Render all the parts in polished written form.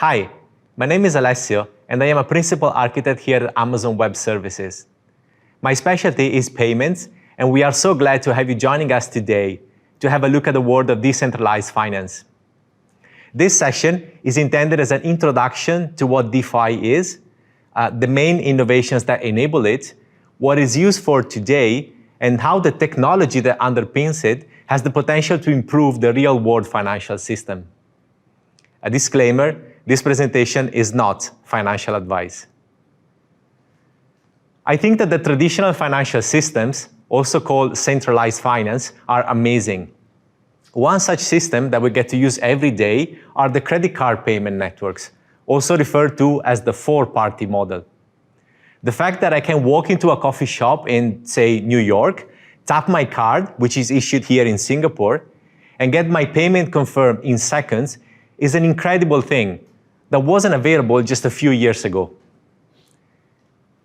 Hi, my name is Alessio, and I am a principal architect here at Amazon Web Services. My specialty is payments, and we are so glad to have you joining us today to have a look at the world of decentralized finance. This session is intended as an introduction to what DeFi is, the main innovations that enable it, what it's used for today, and how the technology that underpins it has the potential to improve the real-world financial system. A disclaimer, this presentation is not financial advice. I think that the traditional financial systems, also called centralized finance, are amazing. One such system that we get to use every day are the credit card payment networks, also referred to as the four-party model. The fact that I can walk into a coffee shop in, say, New York, tap my card, which is issued here in Singapore, and get my payment confirmed in seconds is an incredible thing that wasn't available just a few years ago.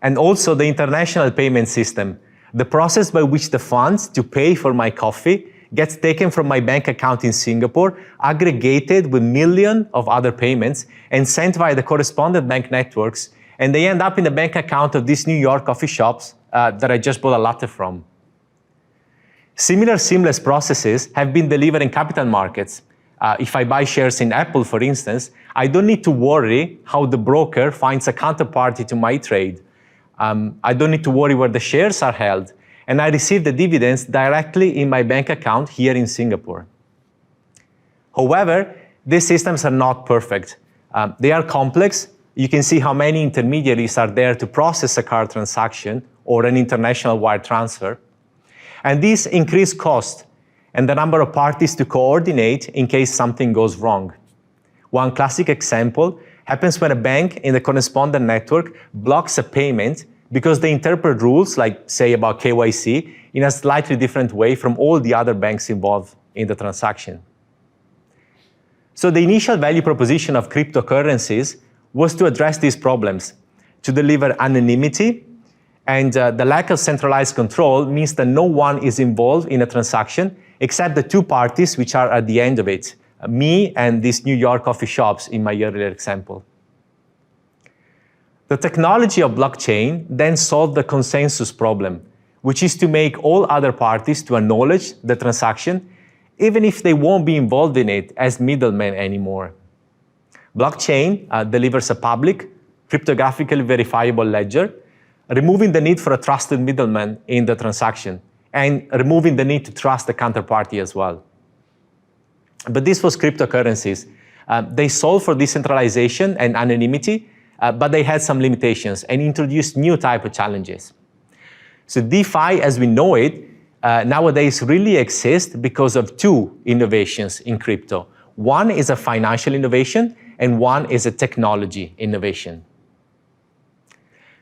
And also the international payment system, the process by which the funds to pay for my coffee gets taken from my bank account in Singapore, aggregated with millions of other payments, and sent via the correspondent bank networks, and they end up in the bank account of these New York coffee shops that I just bought a latte from. Similar seamless processes have been delivered in capital markets. If I buy shares in Apple, for instance, I don't need to worry how the broker finds a counterparty to my trade. I don't need to worry where the shares are held, and I receive the dividends directly in my bank account here in Singapore. However, these systems are not perfect. They are complex. You can see how many intermediaries are there to process a card transaction or an international wire transfer. And these increase cost and the number of parties to coordinate in case something goes wrong. One classic example happens when a bank in the correspondent network blocks a payment because they interpret rules, like say about KYC, in a slightly different way from all the other banks involved in the transaction. So the initial value proposition of cryptocurrencies was to address these problems, to deliver anonymity, and the lack of centralized control means that no one is involved in a transaction except the two parties which are at the end of it, me and these New York coffee shops in my earlier example. The technology of blockchain then solved the consensus problem, which is to make all other parties to acknowledge the transaction, even if they won't be involved in it as middlemen anymore. Blockchain delivers a public, cryptographically verifiable ledger, removing the need for a trusted middleman in the transaction, and removing the need to trust the counterparty as well. But this was cryptocurrencies. They solved for decentralization and anonymity, but they had some limitations and introduced new type of challenges. So DeFi, as we know it, nowadays really exists because of two innovations in crypto. One is a financial innovation, and one is a technology innovation.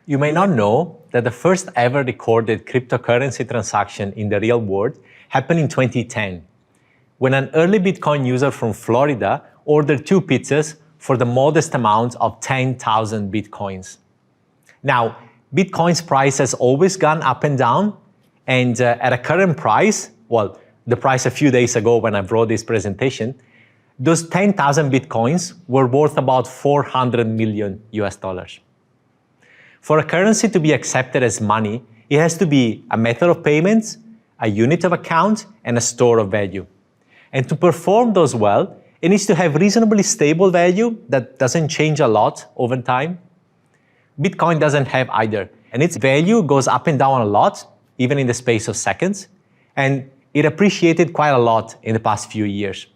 You may not know that the first ever recorded cryptocurrency transaction in the real world happened in 2010, when an early Bitcoin user from Florida ordered 2 pizzas for the modest amount of 10,000 Bitcoins. Now, Bitcoin's price has always gone up and down, and at a current price, well, the price a few days ago when I wrote this presentation, those 10,000 Bitcoins were worth about $400 million US. For a currency to be accepted as money, it has to be a method of payments, a unit of account, and a store of value. And to perform those well, it needs to have reasonably stable value that doesn't change a lot over time. Bitcoin doesn't have either, and its value goes up and down a lot, even in the space of seconds, and it appreciated quite a lot in the past few years.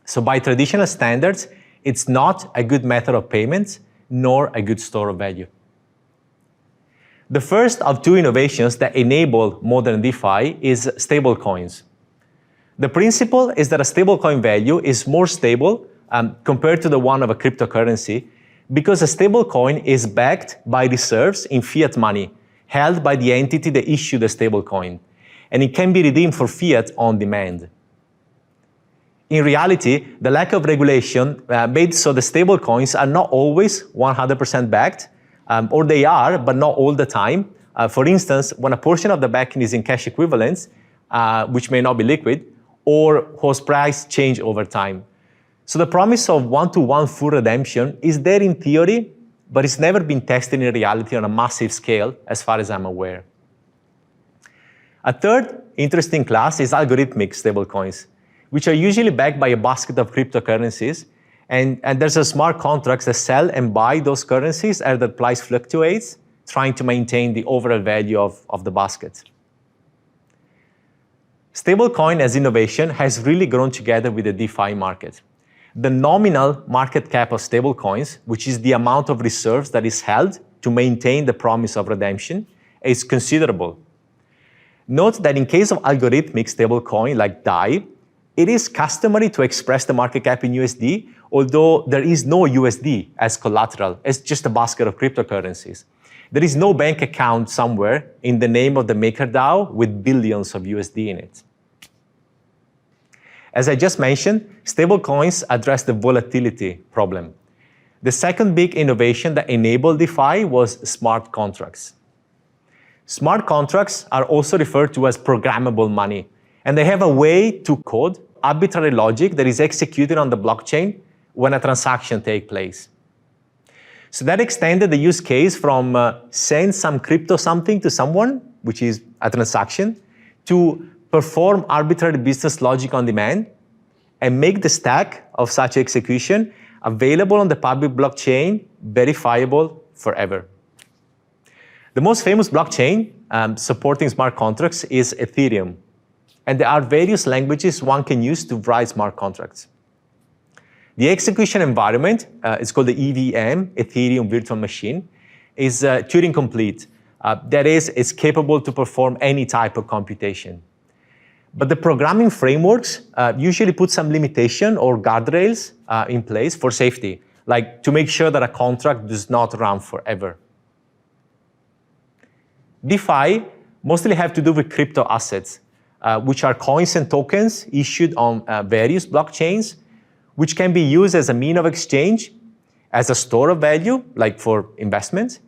So by traditional standards, it's not a good method of payments, nor a good store of value. The first of two innovations that enable modern DeFi is stablecoins. The principle is that a stablecoin value is more stable compared to the one of a cryptocurrency because a stablecoin is backed by reserves in fiat money held by the entity that issued the stablecoin, and it can be redeemed for fiat on demand. In reality, the lack of regulation made so the stablecoins are not always 100% backed, or they are, but not all the time. For instance, when a portion of the backing is in cash equivalents, which may not be liquid, or whose price change over time. So the promise of one-to-one full redemption is there in theory, but it's never been tested in reality on a massive scale, as far as I'm aware. A third interesting class is algorithmic stablecoins, which are usually backed by a basket of cryptocurrencies, and there's a smart contracts that sell and buy those currencies as the price fluctuates, trying to maintain the overall value of the basket. Stablecoin as innovation has really grown together with the DeFi market. The nominal market cap of stablecoins, which is the amount of reserves that is held to maintain the promise of redemption, is considerable. Note that in case of algorithmic stablecoin like DAI, it is customary to express the market cap in USD, although there is no USD as collateral. It's just a basket of cryptocurrencies. There is no bank account somewhere in the name of the MakerDAO with billions of USD in it. As I just mentioned, stablecoins address the volatility problem. The second big innovation that enabled DeFi was smart contracts. Smart contracts are also referred to as programmable money, and they have a way to code arbitrary logic that is executed on the blockchain when a transaction takes place. So that extended the use case from send some crypto something to someone, which is a transaction, to perform arbitrary business logic on demand and make the stack of such execution available on the public blockchain, verifiable forever. The most famous blockchain supporting smart contracts is Ethereum. And there are various languages one can use to write smart contracts. The execution environment, it's called the EVM, Ethereum Virtual Machine, is Turing complete. That is, it's capable to perform any type of computation. But the programming frameworks usually put some limitation or guardrails in place for safety, like to make sure that a contract does not run forever. DeFi mostly have to do with crypto assets, which are coins and tokens issued on various blockchains, which can be used as a mean of exchange, as a store of value, like for investments,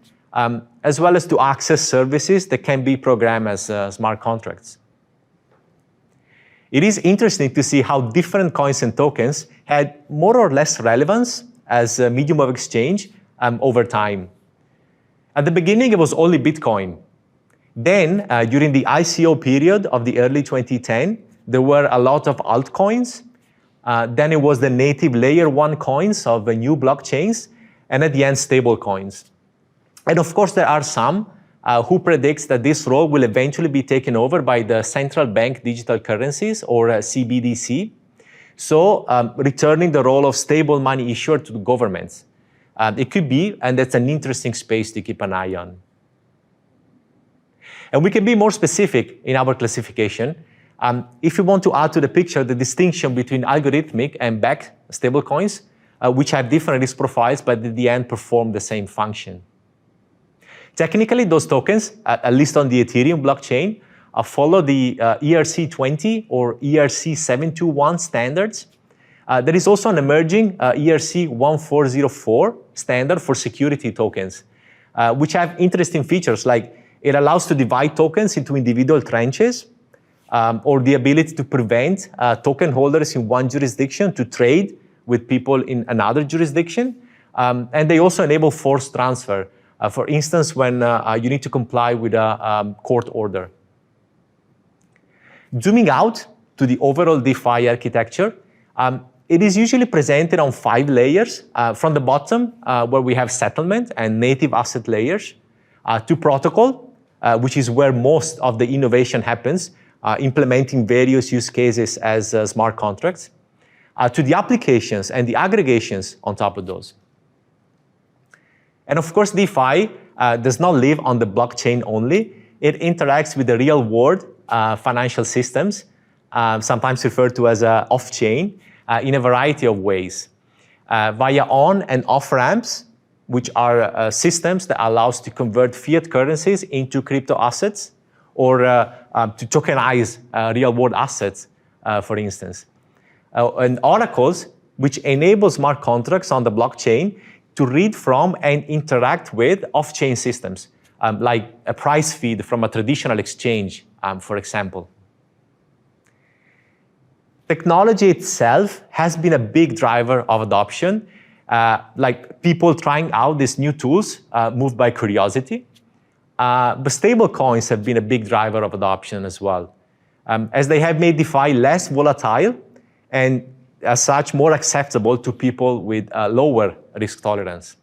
as well as to access services that can be programmed as smart contracts. It is interesting to see how different coins and tokens had more or less relevance as a medium of exchange over time. At the beginning, it was only Bitcoin. Then, during the ICO period of the early 2010, there were a lot of altcoins. Then it was the native layer 1 coins of the new blockchains, and at the end, stable coins. And of course, there are some who predicts that this role will eventually be taken over by the central bank digital currencies, or CBDC. So, returning the role of stable money issuer to the governments. It could be, and that's an interesting space to keep an eye on. And we can be more specific in our classification. If you want to add to the picture the distinction between algorithmic and backed stablecoins, which have different risk profiles, but at the end perform the same function. Technically, those tokens, at least on the Ethereum blockchain, follow the ERC20 or ERC721 standards. There is also an emerging ERC1404 standard for security tokens, which have interesting features, like it allows to divide tokens into individual tranches, or the ability to prevent token holders in one jurisdiction to trade with people in another jurisdiction. And they also enable forced transfer, for instance, when you need to comply with a court order. Zooming out to the overall DeFi architecture, it is usually presented on 5 layers, from the bottom, where we have settlement and native asset layers, to protocol, which is where most of the innovation happens, implementing various use cases as smart contracts, to the applications and the aggregations on top of those. And of course, DeFi does not live on the blockchain only. It interacts with the real world financial systems, sometimes referred to as off-chain, in a variety of ways. Via on and off ramps, which are systems that allow us to convert fiat currencies into crypto assets, or to tokenize real-world assets, for instance. And oracles, which enable smart contracts on the blockchain to read from and interact with off-chain systems, like a price feed from a traditional exchange, for example. Technology itself has been a big driver of adoption, like people trying out these new tools moved by curiosity. But stable coins have been a big driver of adoption as well, as they have made DeFi less volatile and as such more acceptable to people with lower risk tolerance.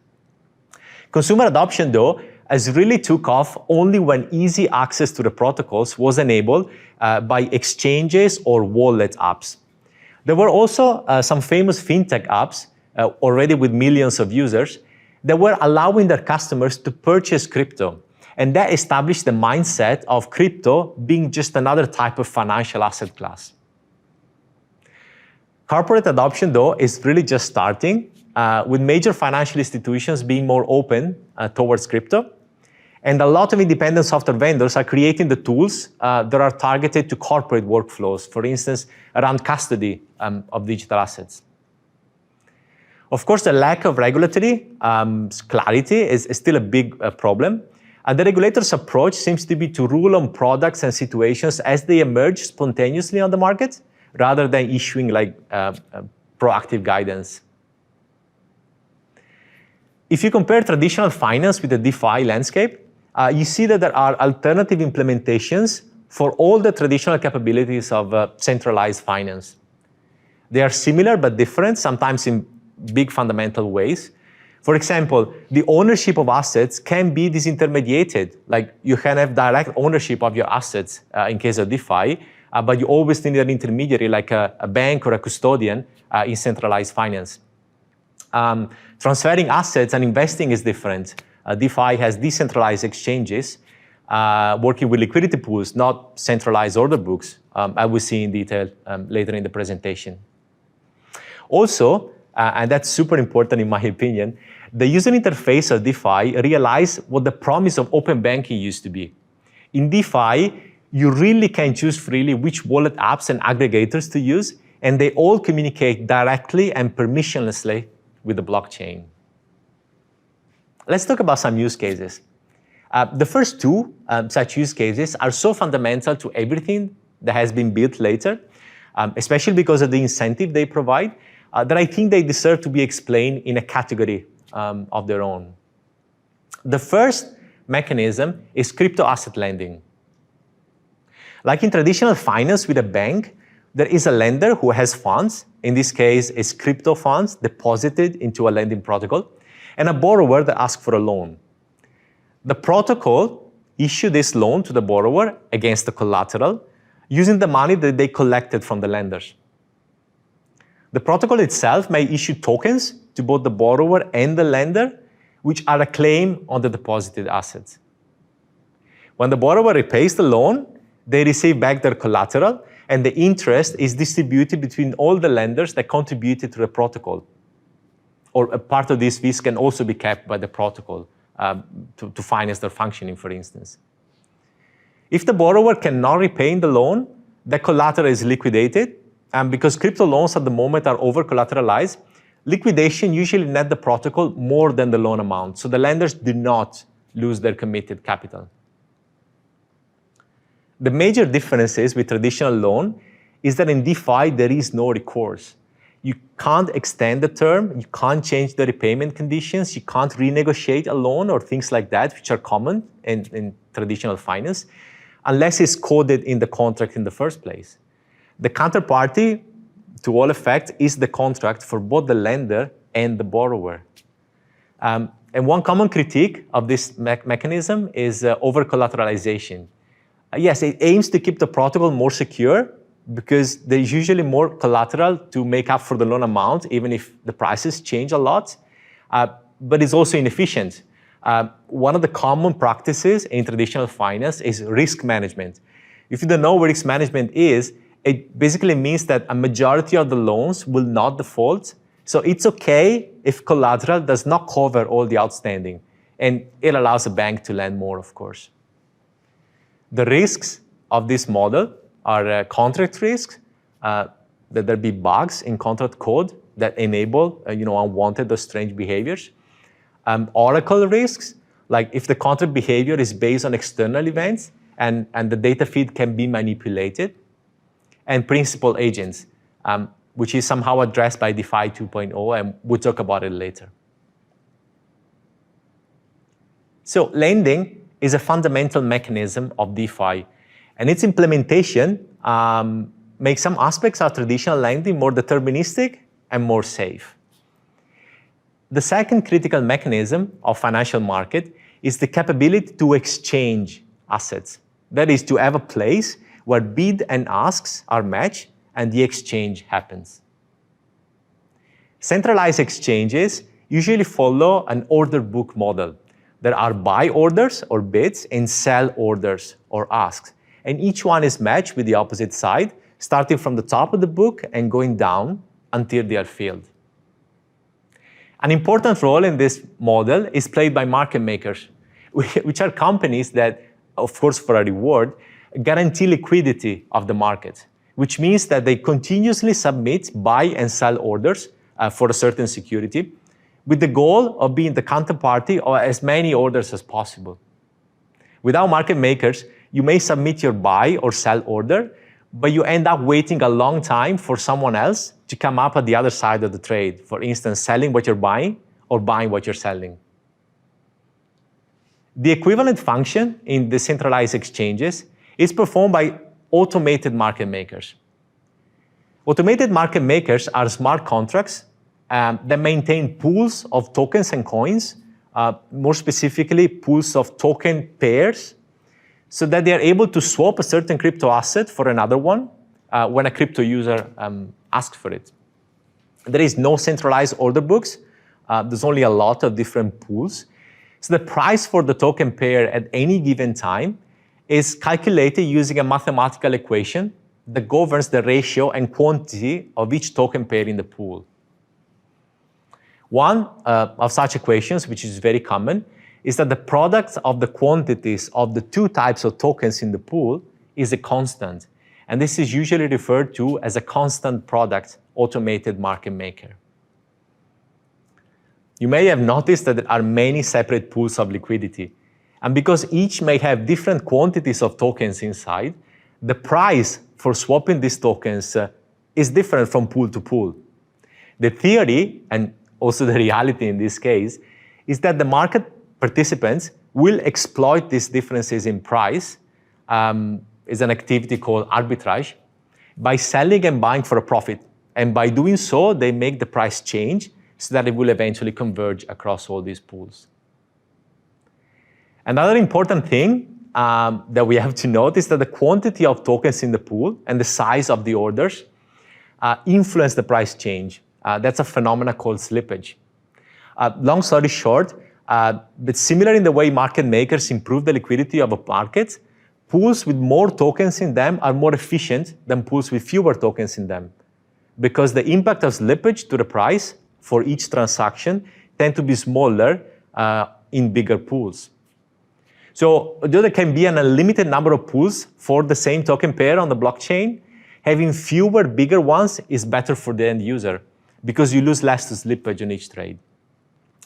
Consumer adoption, though, has really took off only when easy access to the protocols was enabled by exchanges or wallet apps. There were also some famous fintech apps already with millions of users that were allowing their customers to purchase crypto. And that established the mindset of crypto being just another type of financial asset class. Corporate adoption, though, is really just starting, with major financial institutions being more open towards crypto. And a lot of independent software vendors are creating the tools that are targeted to corporate workflows, for instance, around custody of digital assets. Of course, the lack of regulatory clarity is still a big problem. And the regulator's approach seems to be to rule on products and situations as they emerge spontaneously on the market, rather than issuing proactive guidance. If you compare traditional finance with the DeFi landscape, you see that there are alternative implementations for all the traditional capabilities of centralized finance. They are similar but different, sometimes in big fundamental ways. For example, the ownership of assets can be disintermediated. Like you can have direct ownership of your assets in case of DeFi, but you always need an intermediary like a bank or a custodian in centralized finance. Transferring assets and investing is different. DeFi has decentralized exchanges working with liquidity pools, not centralized order books. I will see in detail later in the presentation. Also, and that's super important in my opinion, the user interface of DeFi realized what the promise of open banking used to be. In DeFi, you really can choose freely which wallet apps and aggregators to use, and they all communicate directly and permissionlessly with the blockchain. Let's talk about some use cases. The first two such use cases are so fundamental to everything that has been built later, especially because of the incentive they provide, that I think they deserve to be explained in a category of their own. The first mechanism is crypto asset lending. Like in traditional finance with a bank, there is a lender who has funds, in this case it's crypto funds deposited into a lending protocol, and a borrower that asks for a loan. The protocol issues this loan to the borrower against the collateral, using the money that they collected from the lenders. The protocol itself may issue tokens to both the borrower and the lender, which are a claim on the deposited assets. When the borrower repays the loan, they receive back their collateral, and the interest is distributed between all the lenders that contributed to the protocol. Or a part of these fees can also be kept by the protocol to finance their functioning, for instance. If the borrower cannot repay the loan, the collateral is liquidated, and because crypto loans at the moment are over-collateralized, liquidation usually net the protocol more than the loan amount, so the lenders do not lose their committed capital. The major differences with traditional loan is that in DeFi there is no recourse. You can't extend the term, you can't change the repayment conditions, you can't renegotiate a loan or things like that, which are common in traditional finance, unless it's coded in the contract in the first place. The counterparty, to all effect, is the contract for both the lender and the borrower. And one common critique of this mechanism is over-collateralization. Yes, it aims to keep the protocol more secure because there's usually more collateral to make up for the loan amount, even if the prices change a lot, but it's also inefficient. One of the common practices in traditional finance is risk management. If you don't know what risk management is, it basically means that a majority of the loans will not default. So it's okay if collateral does not cover all the outstanding. And it allows a bank to lend more, of course. The risks of this model are contract risks, that there be bugs in contract code that enable unwanted or strange behaviors. Oracle risks, like if the contract behavior is based on external events and the data feed can be manipulated. And principal agents, which is somehow addressed by DeFi 2.0, and we'll talk about it later. So lending is a fundamental mechanism of DeFi, and its implementation makes some aspects of traditional lending more deterministic and more safe. The second critical mechanism of financial market is the capability to exchange assets. That is, to have a place where bid and asks are matched and the exchange happens. Centralized exchanges usually follow an order book model. There are buy orders or bids and sell orders or asks, and each one is matched with the opposite side, starting from the top of the book and going down until they are filled. An important role in this model is played by market makers, which are companies that, of course for a reward, guarantee liquidity of the market, which means that they continuously submit buy and sell orders for a certain security, with the goal of being the counterparty of as many orders as possible. Without market makers, you may submit your buy or sell order, but you end up waiting a long time for someone else to come up at the other side of the trade, for instance, selling what you're buying or buying what you're selling. The equivalent function in decentralized exchanges is performed by automated market makers. Automated market makers are smart contracts that maintain pools of tokens and coins, more specifically pools of token pairs, so that they are able to swap a certain crypto asset for another one when a crypto user asks for it. There is no centralized order books. There's only a lot of different pools. So the price for the token pair at any given time is calculated using a mathematical equation that governs the ratio and quantity of each token pair in the pool. One of such equations, which is very common, is that the product of the quantities of the two types of tokens in the pool is a constant. And this is usually referred to as a constant product automated market maker. You may have noticed that there are many separate pools of liquidity. And because each may have different quantities of tokens inside, the price for swapping these tokens is different from pool to pool. The theory, and also the reality in this case, is that the market participants will exploit these differences in price, is an activity called arbitrage, by selling and buying for a profit. And by doing so, they make the price change so that it will eventually converge across all these pools. Another important thing that we have to note is that the quantity of tokens in the pool and the size of the orders influence the price change. That's a phenomenon called slippage. Long story short, but similar in the way market makers improve the liquidity of a market, pools with more tokens in them are more efficient than pools with fewer tokens in them, because the impact of slippage to the price for each transaction tend to be smaller in bigger pools. So although there can be an unlimited number of pools for the same token pair on the blockchain, having fewer bigger ones is better for the end user, because you lose less to slippage on each trade.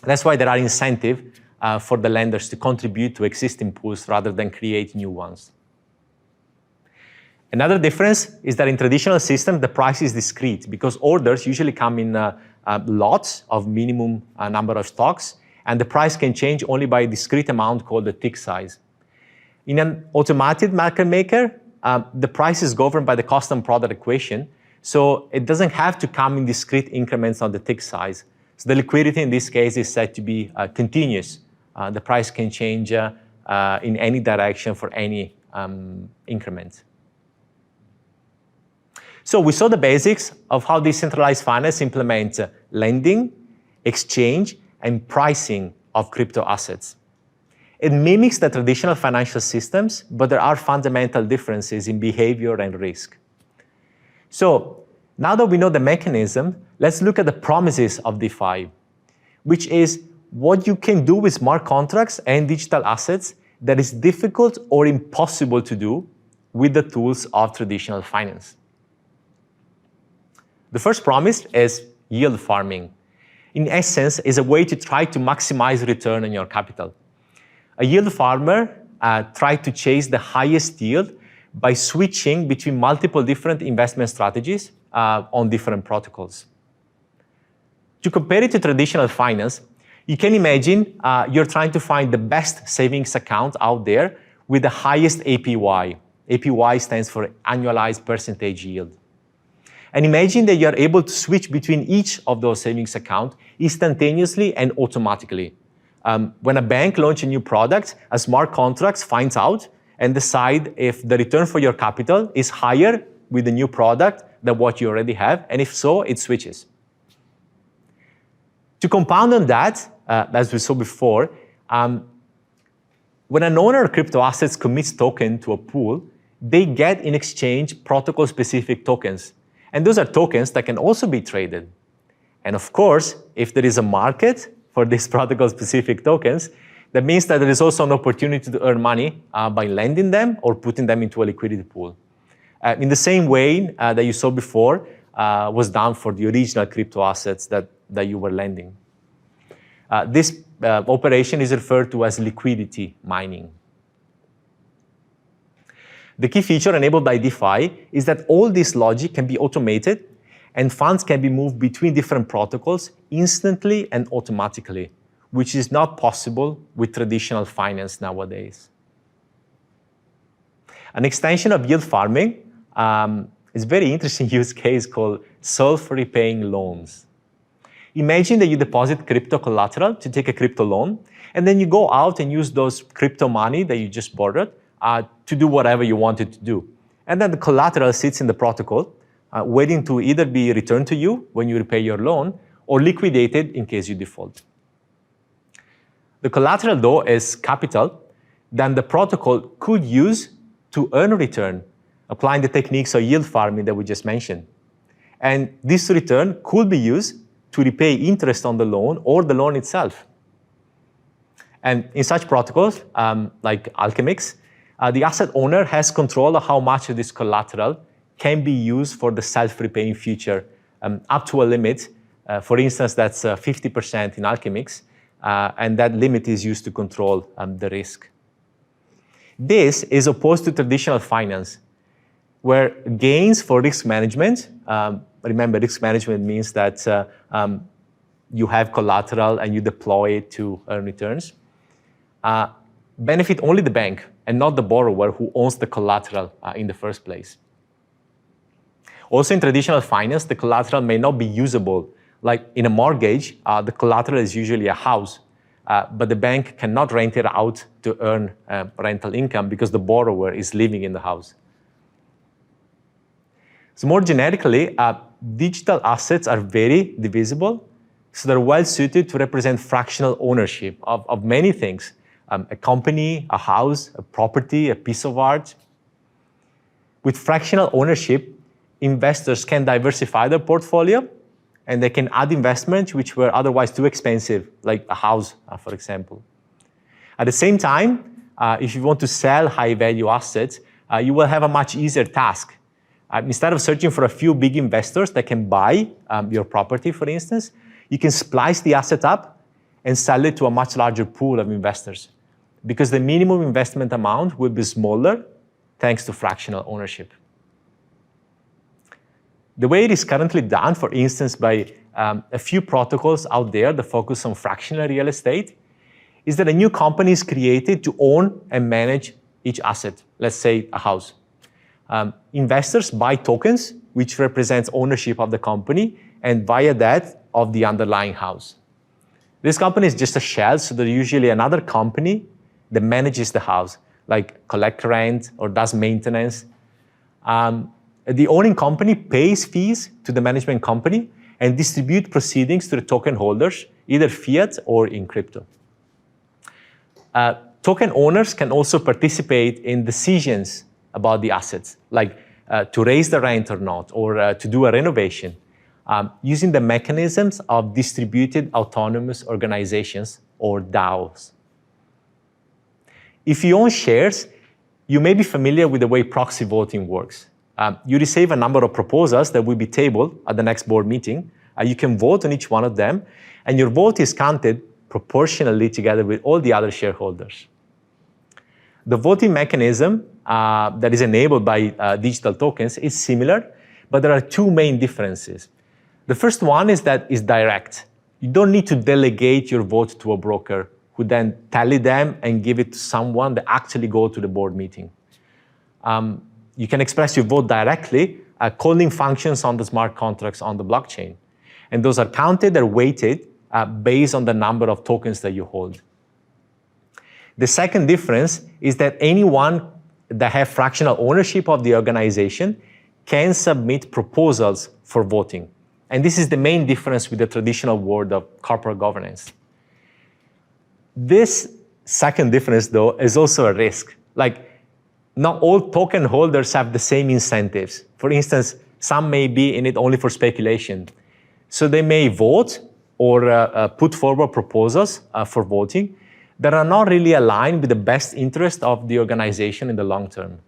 That's why there are incentives for the lenders to contribute to existing pools rather than create new ones. Another difference is that in traditional systems, the price is discrete, because orders usually come in lots of minimum number of stocks, and the price can change only by a discrete amount called the tick size. In an automated market maker, the price is governed by the cost and product equation, so it doesn't have to come in discrete increments on the tick size. So the liquidity in this case is said to be continuous. The price can change in any direction for any increment. So we saw the basics of how decentralized finance implements lending, exchange, and pricing of crypto assets. It mimics the traditional financial systems, but there are fundamental differences in behavior and risk. So now that we know the mechanism, let's look at the promises of DeFi, which is what you can do with smart contracts and digital assets that is difficult or impossible to do with the tools of traditional finance. The first promise is yield farming. In essence, is a way to try to maximize return on your capital. A yield farmer tries to chase the highest yield by switching between multiple different investment strategies on different protocols. To compare it to traditional finance, you can imagine you're trying to find the best savings account out there with the highest APY. APY stands for annualized percentage yield. And imagine that you're able to switch between each of those savings accounts instantaneously and automatically. When a bank launches a new product, a smart contract finds out and decide if the return for your capital is higher with the new product than what you already have, and if so, it switches. To compound on that, as we saw before, when an owner of crypto assets commits token to a pool, they get in exchange protocol-specific tokens. And those are tokens that can also be traded. And of course, if there is a market for these protocol-specific tokens, that means that there is also an opportunity to earn money by lending them or putting them into a liquidity pool. In the same way that you saw before was done for the original crypto assets that you were lending. This operation is referred to as liquidity mining. The key feature enabled by DeFi is that all this logic can be automated and funds can be moved between different protocols instantly and automatically, which is not possible with traditional finance nowadays. An extension of yield farming is a very interesting use case called self-repaying loans. Imagine that you deposit crypto collateral to take a crypto loan, and then you go out and use those crypto money that you just borrowed to do whatever you wanted to do. And then the collateral sits in the protocol, waiting to either be returned to you when you repay your loan or liquidated in case you default. The collateral, though, is capital that the protocol could use to earn a return, applying the techniques of yield farming that we just mentioned. And this return could be used to repay interest on the loan or the loan itself. And in such protocols, like Alchemix, the asset owner has control of how much of this collateral can be used for the self-repaying feature, up to a limit. For instance, that's 50% in Alchemix, and that limit is used to control the risk. This is opposed to traditional finance, where gains for risk management, remember, risk management means that you have collateral and you deploy it to earn returns, benefit only the bank and not the borrower who owns the collateral in the first place. Also in traditional finance, the collateral may not be usable. Like in a mortgage, the collateral is usually a house, but the bank cannot rent it out to earn rental income because the borrower is living in the house. So more generically, digital assets are very divisible, so they're well suited to represent fractional ownership of many things. A company, a house, a property, a piece of art. With fractional ownership, investors can diversify their portfolio and they can add investments which were otherwise too expensive, like a house, for example. At the same time, if you want to sell high-value assets, you will have a much easier task. Instead of searching for a few big investors that can buy your property, for instance, you can splice the asset up and sell it to a much larger pool of investors, because the minimum investment amount will be smaller thanks to fractional ownership. The way it is currently done, for instance, by a few protocols out there that focus on fractional real estate, is that a new company is created to own and manage each asset, let's say a house. Investors buy tokens, which represents ownership of the company, and via that, of the underlying house. This company is just a shell, so there's usually another company that manages the house, like collect rent or does maintenance. The owning company pays fees to the management company and distribute proceedings to the token holders, either fiat or in crypto. Token owners can also participate in decisions about the assets, like to raise the rent or not, or to do a renovation, using the mechanisms of distributed autonomous organizations, or DAOs. If you own shares, you may be familiar with the way proxy voting works. You receive a number of proposals that will be tabled at the next board meeting. You can vote on each one of them, and your vote is counted proportionally together with all the other shareholders. The voting mechanism that is enabled by digital tokens is similar, but there are two main differences. The first one is that it's direct. You don't need to delegate your vote to a broker who then tally them and give it to someone that actually go to the board meeting. You can express your vote directly, calling functions on the smart contracts on the blockchain. And those are counted or weighted based on the number of tokens that you hold. The second difference is that anyone that have fractional ownership of the organization can submit proposals for voting. And this is the main difference with the traditional world of corporate governance. This second difference, though, is also a risk. Like, not all token holders have the same incentives. For instance, some may be in it only for speculation. So they may vote or put forward proposals for voting that are not really aligned with the best interest of the organization in the long term.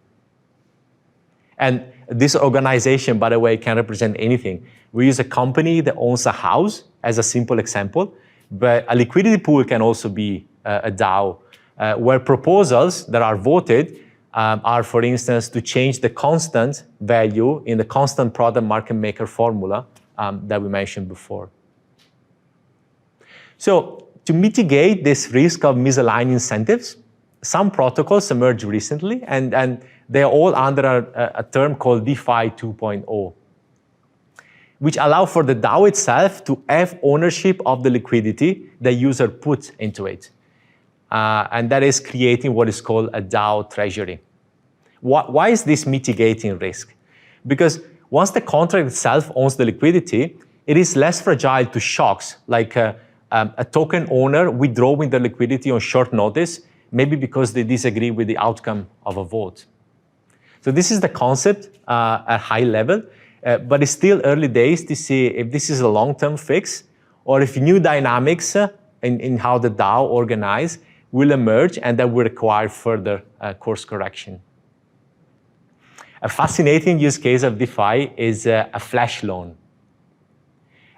And this organization, by the way, can represent anything. We use a company that owns a house as a simple example, but a liquidity pool can also be a DAO, where proposals that are voted are, for instance, to change the constant value in the constant product market maker formula that we mentioned before. So to mitigate this risk of misaligned incentives, some protocols emerged recently, and they're all under a term called DeFi 2.0, which allow for the DAO itself to have ownership of the liquidity the user puts into it. And that is creating what is called a DAO Treasury. Why is this mitigating risk? Because once the contract itself owns the liquidity, it is less fragile to shocks, like a token owner withdrawing the liquidity on short notice, maybe because they disagree with the outcome of a vote. So this is the concept at high level, but it's still early days to see if this is a long-term fix or if new dynamics in how the DAO organize will emerge and that will require further course correction. A fascinating use case of DeFi is a flash loan.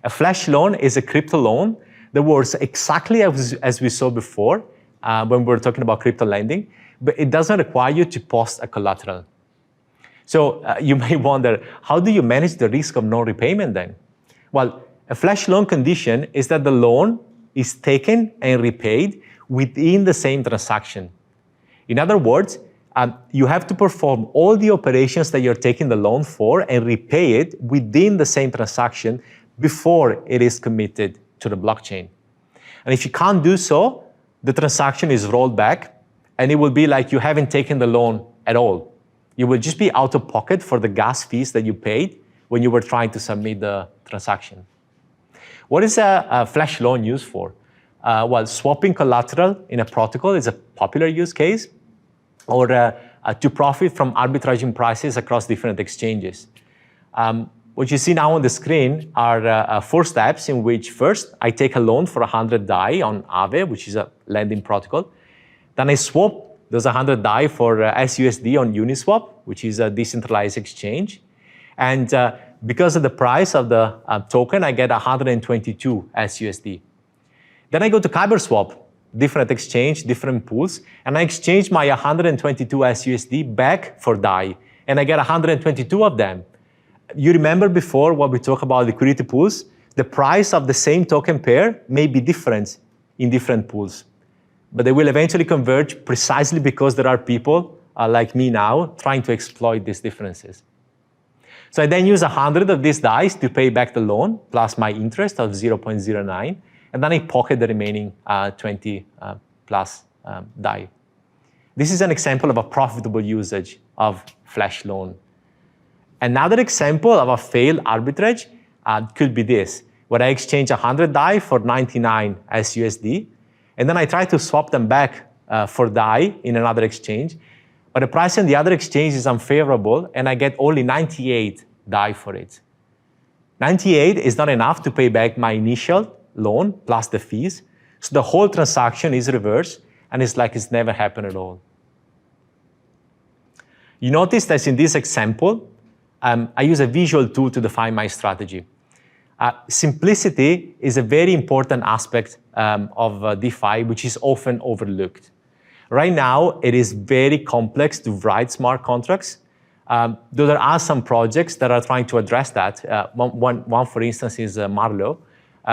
A flash loan is a crypto loan that works exactly as we saw before when we were talking about crypto lending, but it doesn't require you to post a collateral. So you may wonder, how do you manage the risk of non-repayment then? Well, a flash loan condition is that the loan is taken and repaid within the same transaction. In other words, you have to perform all the operations that you're taking the loan for and repay it within the same transaction before it is committed to the blockchain. And if you can't do so, the transaction is rolled back and it will be like you haven't taken the loan at all. You will just be out of pocket for the gas fees that you paid when you were trying to submit the transaction. What is a flash loan used for? Well, swapping collateral in a protocol is a popular use case, or to profit from arbitraging prices across different exchanges. What you see now on the screen are 4 steps in which first I take a loan for 100 DAI on Aave, which is a lending protocol. Then I swap those 100 DAI for SUSD on Uniswap, which is a decentralized exchange. And because of the price of the token, I get 122 SUSD. Then I go to KyberSwap, different exchange, different pools, and I exchange my 122 SUSD back for DAI, and I get 122 of them. You remember before when we talked about liquidity pools, the price of the same token pair may be different in different pools, but they will eventually converge precisely because there are people like me now trying to exploit these differences. So I then use 100 of these DAIs to pay back the loan, plus my interest of 0.09, and then I pocket the remaining 20 plus DAI. This is an example of a profitable usage of flash loan. Another example of a failed arbitrage could be this, where I exchange 100 DAI for 99 SUSD, and then I try to swap them back for DAI in another exchange, but the price in the other exchange is unfavorable, and I get only 98 DAI for it. 98 is not enough to pay back my initial loan plus the fees, so the whole transaction is reversed, and it's like it's never happened at all. You notice that in this example, I use a visual tool to define my strategy. Simplicity is a very important aspect of DeFi, which is often overlooked. Right now, it is very complex to write smart contracts, though there are some projects that are trying to address that. One, for instance, is Marlowe,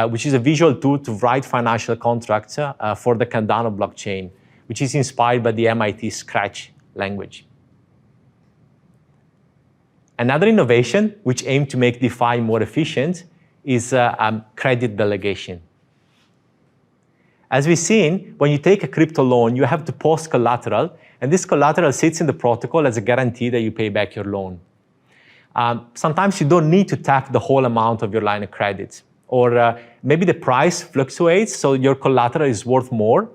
which is a visual tool to write financial contracts for the Cardano blockchain, which is inspired by the MIT Scratch language. Another innovation which aims to make DeFi more efficient is credit delegation. As we've seen, when you take a crypto loan, you have to post collateral, and this collateral sits in the protocol as a guarantee that you pay back your loan. Sometimes you don't need to tap the whole amount of your line of credit, or maybe the price fluctuates, so your collateral is worth more,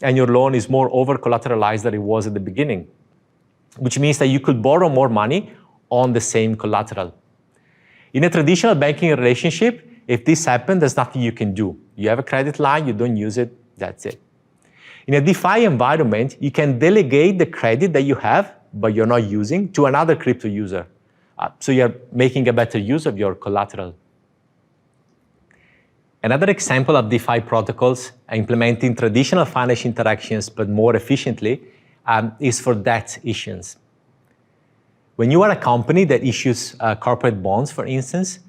and your loan is more over-collateralized than it was at the beginning, which means that you could borrow more money on the same collateral. In a traditional banking relationship, if this happens, there's nothing you can do. You have a credit line, you don't use it, that's it. In a DeFi environment, you can delegate the credit that you have, but you're not using, to another crypto user. So you're making a better use of your collateral. Another example of DeFi protocols implementing traditional financial interactions, but more efficiently, is for debt issuance. When you are a company that issues corporate bonds, for instance,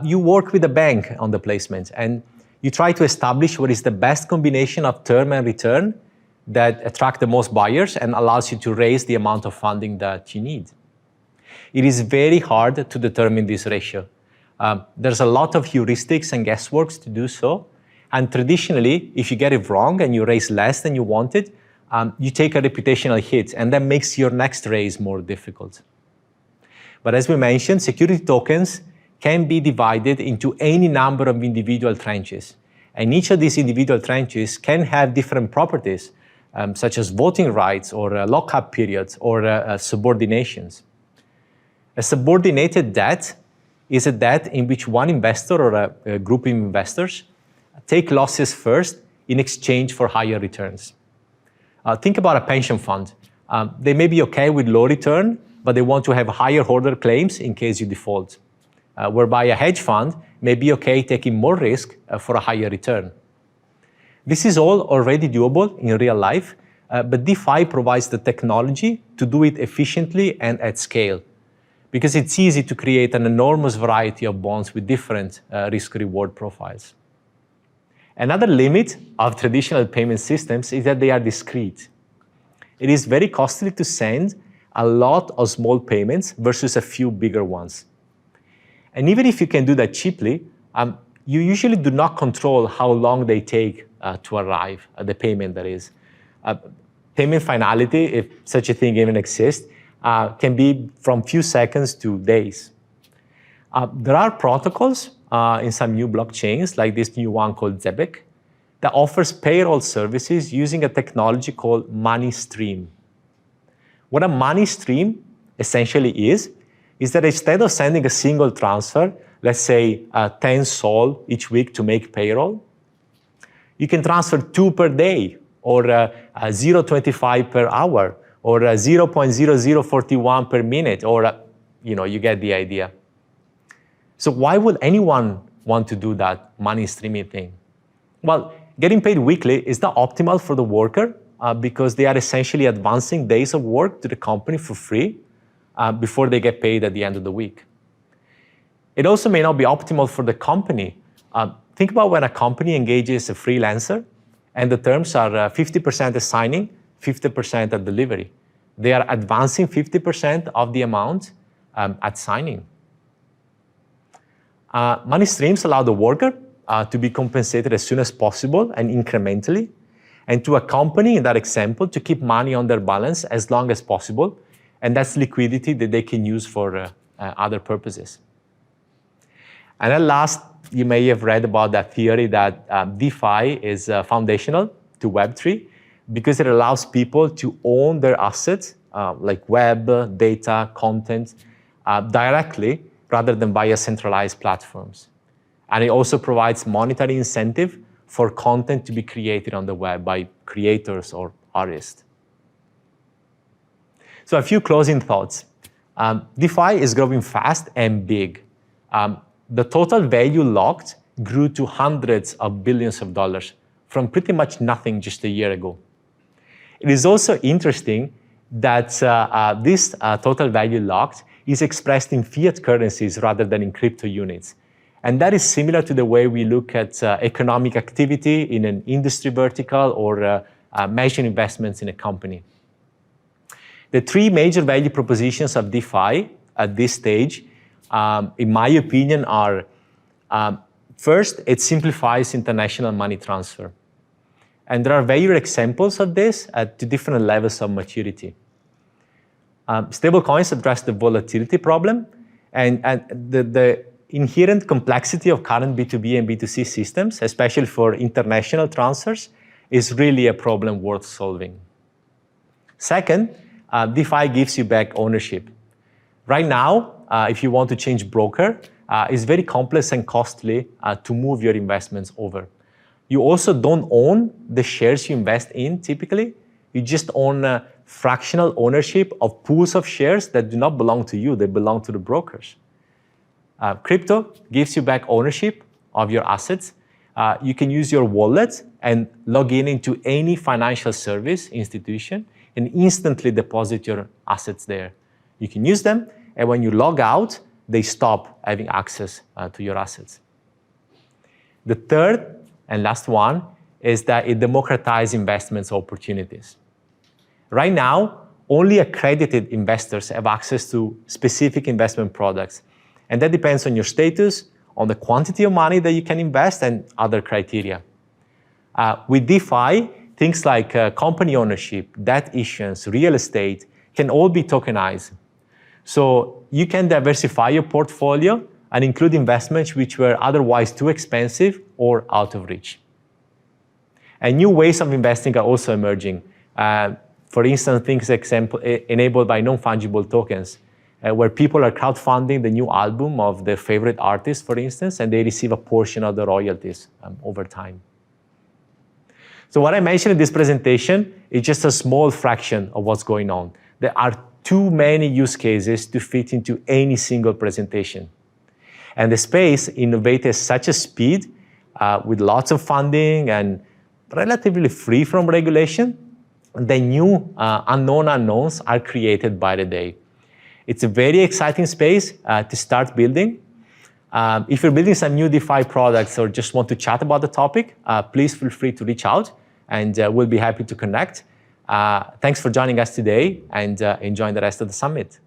you work with a bank on the placement, and you try to establish what is the best combination of term and return that attract the most buyers and allows you to raise the amount of funding that you need. It is very hard to determine this ratio. There's a lot of heuristics and guessworks to do so, and traditionally, if you get it wrong and you raise less than you wanted, you take a reputational hit, and that makes your next raise more difficult. But as we mentioned, security tokens can be divided into any number of individual tranches. And each of these individual tranches can have different properties, such as voting rights or lockup periods or subordinations. A subordinated debt is a debt in which one investor or a group of investors take losses first in exchange for higher returns. Think about a pension fund. They may be okay with low return, but they want to have higher order claims in case you default. Whereby a hedge fund may be okay taking more risk for a higher return. This is all already doable in real life, but DeFi provides the technology to do it efficiently and at scale, because it's easy to create an enormous variety of bonds with different risk-reward profiles. Another limit of traditional payment systems is that they are discrete. It is very costly to send a lot of small payments versus a few bigger ones. And even if you can do that cheaply, you usually do not control how long they take to arrive, the payment that is. Payment finality, if such a thing even exists, can be from few seconds to days. There are protocols in some new blockchains, like this new one called Zebek, that offers payroll services using a technology called money stream. What a money stream essentially is that instead of sending a single transfer, let's say 10 SOL each week to make payroll, you can transfer 2 per day, or 0.25 per hour, or 0.0041 per minute, or you get the idea. So why would anyone want to do that money streaming thing? Well, getting paid weekly is not optimal for the worker because they are essentially advancing days of work to the company for free before they get paid at the end of the week. It also may not be optimal for the company. Think about when a company engages a freelancer and the terms are 50% at signing, 50% at delivery. They are advancing 50% of the amount at signing. Money streams allow the worker to be compensated as soon as possible and incrementally, and to a company, in that example, to keep money on their balance as long as possible, and that's liquidity that they can use for other purposes. And at last, you may have read about that theory that DeFi is foundational to Web3 because it allows people to own their assets, like web, data, content, directly rather than via centralized platforms. And it also provides monetary incentive for content to be created on the web by creators or artists. So a few closing thoughts. DeFi is growing fast and big. The total value locked grew to hundreds of billions of dollars from pretty much nothing just a year ago. It is also interesting that this total value locked is expressed in fiat currencies rather than in crypto units. And that is similar to the way we look at economic activity in an industry vertical or measure investments in a company. The three major value propositions of DeFi at this stage, in my opinion, are first, it simplifies international money transfer. And there are various examples of this at different levels of maturity. Stablecoins address the volatility problem and the inherent complexity of current B2B and B2C systems, especially for international transfers, is really a problem worth solving. Second, DeFi gives you back ownership. Right now, if you want to change broker, it's very complex and costly to move your investments over. You also don't own the shares you invest in typically. You just own fractional ownership of pools of shares that do not belong to you, they belong to the brokers. Crypto gives you back ownership of your assets. You can use your wallet and log in into any financial service institution and instantly deposit your assets there. You can use them, and when you log out, they stop having access to your assets. The third and last one is that it democratizes investments opportunities. Right now, only accredited investors have access to specific investment products, and that depends on your status, on the quantity of money that you can invest, and other criteria. With DeFi, things like company ownership, debt issuance, real estate can all be tokenized. So you can diversify your portfolio and include investments which were otherwise too expensive or out of reach. And new ways of investing are also emerging. For instance, things enabled by non-fungible tokens, where people are crowdfunding the new album of their favorite artist, for instance, and they receive a portion of the royalties over time. So what I mentioned in this presentation is just a small fraction of what's going on. There are too many use cases to fit into any single presentation. And the space innovates at such a speed with lots of funding and relatively free from regulation, the new unknown unknowns are created by the day. It's a very exciting space to start building. If you're building some new DeFi products or just want to chat about the topic, please feel free to reach out and we'll be happy to connect. Thanks for joining us today and enjoy the rest of the summit.